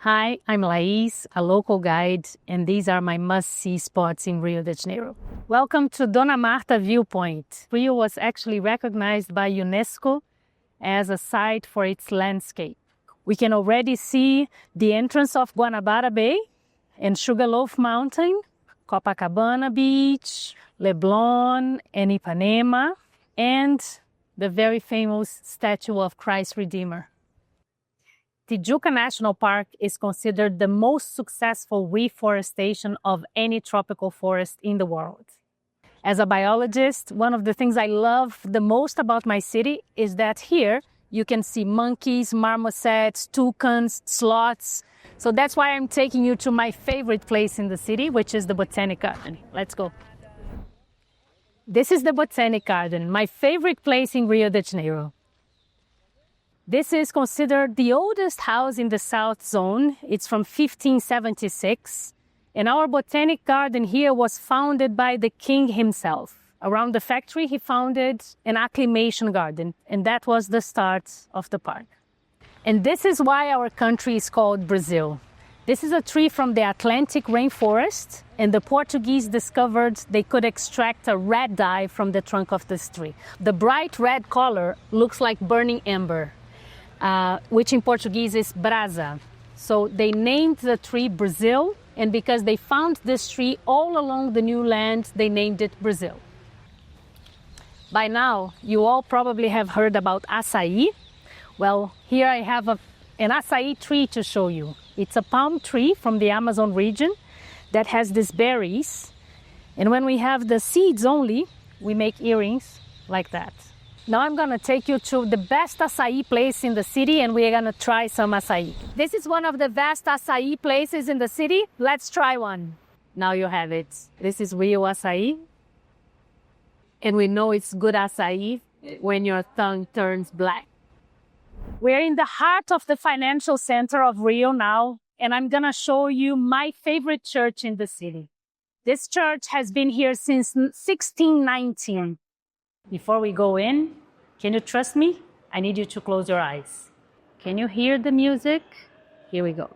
Hi, I'm Lais, a local guide, and these are my must-see spots in Rio de Janeiro. Welcome to Dona Marta Viewpoint. Rio was actually recognized by UNESCO as a site for its landscape. We can already see the entrance of Guanabara Bay and Sugarloaf Mountain, Copacabana Beach, Leblon and Ipanema, and the very famous statue of Christ Redeemer. Tijuca National Park is considered the most successful reforestation of any tropical forest in the world. As a biologist, one of the things I love the most about my city is that here you can see monkeys, marmosets, toucans, sloths. So that's why I'm taking you to my favorite place in the city, which is the Botanic Garden. Let's go. This is the Botanic Garden, my favorite place in Rio de Janeiro. This is considered the oldest house in the South Zone. It's from 1576. And our Botanic Garden here was founded by the king himself. Around the factory, he founded an acclimation garden, and that was the start of the park. And this is why our country is called Brazil. This is a tree from the Atlantic rainforest, and the Portuguese discovered they could extract a red dye from the trunk of this tree. The bright red color looks like burning amber, which in Portuguese is brasa. So they named the tree Brazil, and because they found this tree all along the new land, they named it Brazil. By now, you all probably have heard about açaí. Well, here I have an açaí tree to show you. It's a palm tree from the Amazon region that has these berries. And when we have the seeds only, we make earrings like that. Now I'm gonna take you to the best açaí place in the city, and we're gonna try some açaí. This is one of the best açaí places in the city. Let's try one. Now you have it. This is real açaí. And we know it's good açaí when your tongue turns black. We're in the heart of the financial center of Rio now, and I'm gonna show you my favorite church in the city. This church has been here since 1619. Before we go in, can you trust me? I need you to close your eyes. Can you hear the music? Here we go.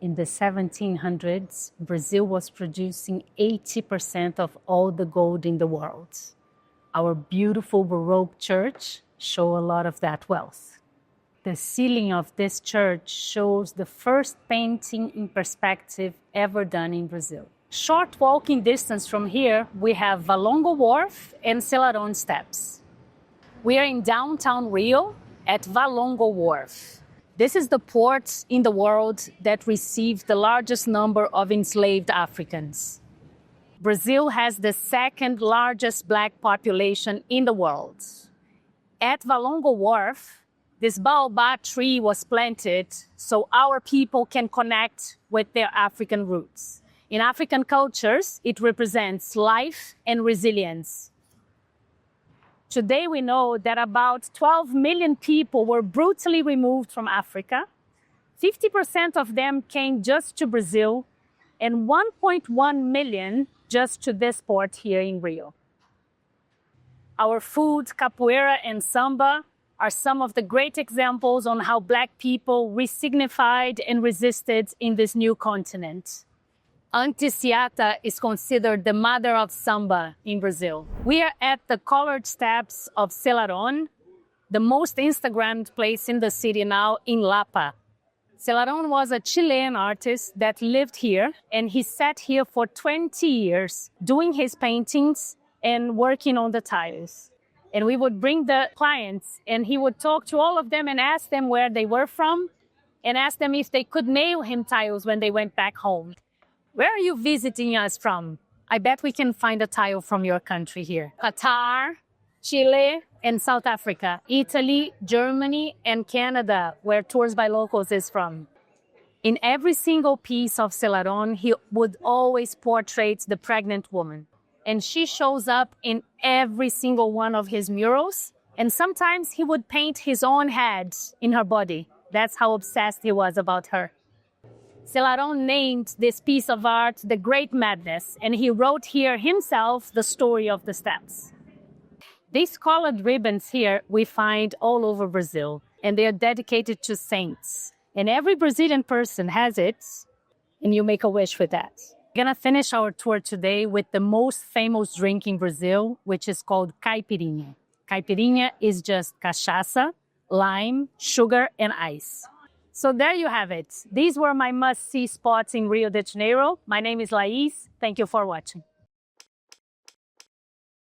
In the 1700s, Brazil was producing 80% of all the gold in the world. Our beautiful Baroque church shows a lot of that wealth. The ceiling of this church shows the first painting in perspective ever done in Brazil. Short walking distance from here, we have Valongo Wharf and Selarón Steps. We are in downtown Rio at Valongo Wharf. This is the port in the world that received the largest number of enslaved Africans. Brazil has the second largest Black population in the world. At Valongo Wharf, this baobab tree was planted so our people can connect with their African roots. In African cultures, it represents life and resilience. Today, we know that about 12 million people were brutally removed from Africa. 50% of them came just to Brazil, and 1.1 million just to this port here in Rio. Our food, capoeira and samba, are some of the great examples on how Black people resignified and resisted in this new continent. Auntie Ciata is considered the mother of samba in Brazil. We are at the colored steps of Selarón, the most Instagrammed place in the city now in Lapa. Selarón was a Chilean artist that lived here, and he sat here for 20 years doing his paintings and working on the tiles. And we would bring the clients, and he would talk to all of them and ask them where they were from, and ask them if they could mail him tiles when they went back home. Where are you visiting us from? I bet we can find a tile from your country here. Qatar, Chile, and South Africa, Italy, Germany, and Canada, where ToursByLocals is from. In every single piece of Selarón, he would always portray the pregnant woman. And she shows up in every single one of his murals. And sometimes he would paint his own head in her body. That's how obsessed he was about her. Selarón named this piece of art The Great Madness, and he wrote here himself the story of the steps. These colored ribbons here we find all over Brazil, and they are dedicated to saints. And every Brazilian person has it, and you make a wish with that. We're gonna finish our tour today with the most famous drink in Brazil, which is called caipirinha. Caipirinha is just cachaça, lime, sugar, and ice. So there you have it. These were my must-see spots in Rio de Janeiro. My name is Lais. Thank you for watching.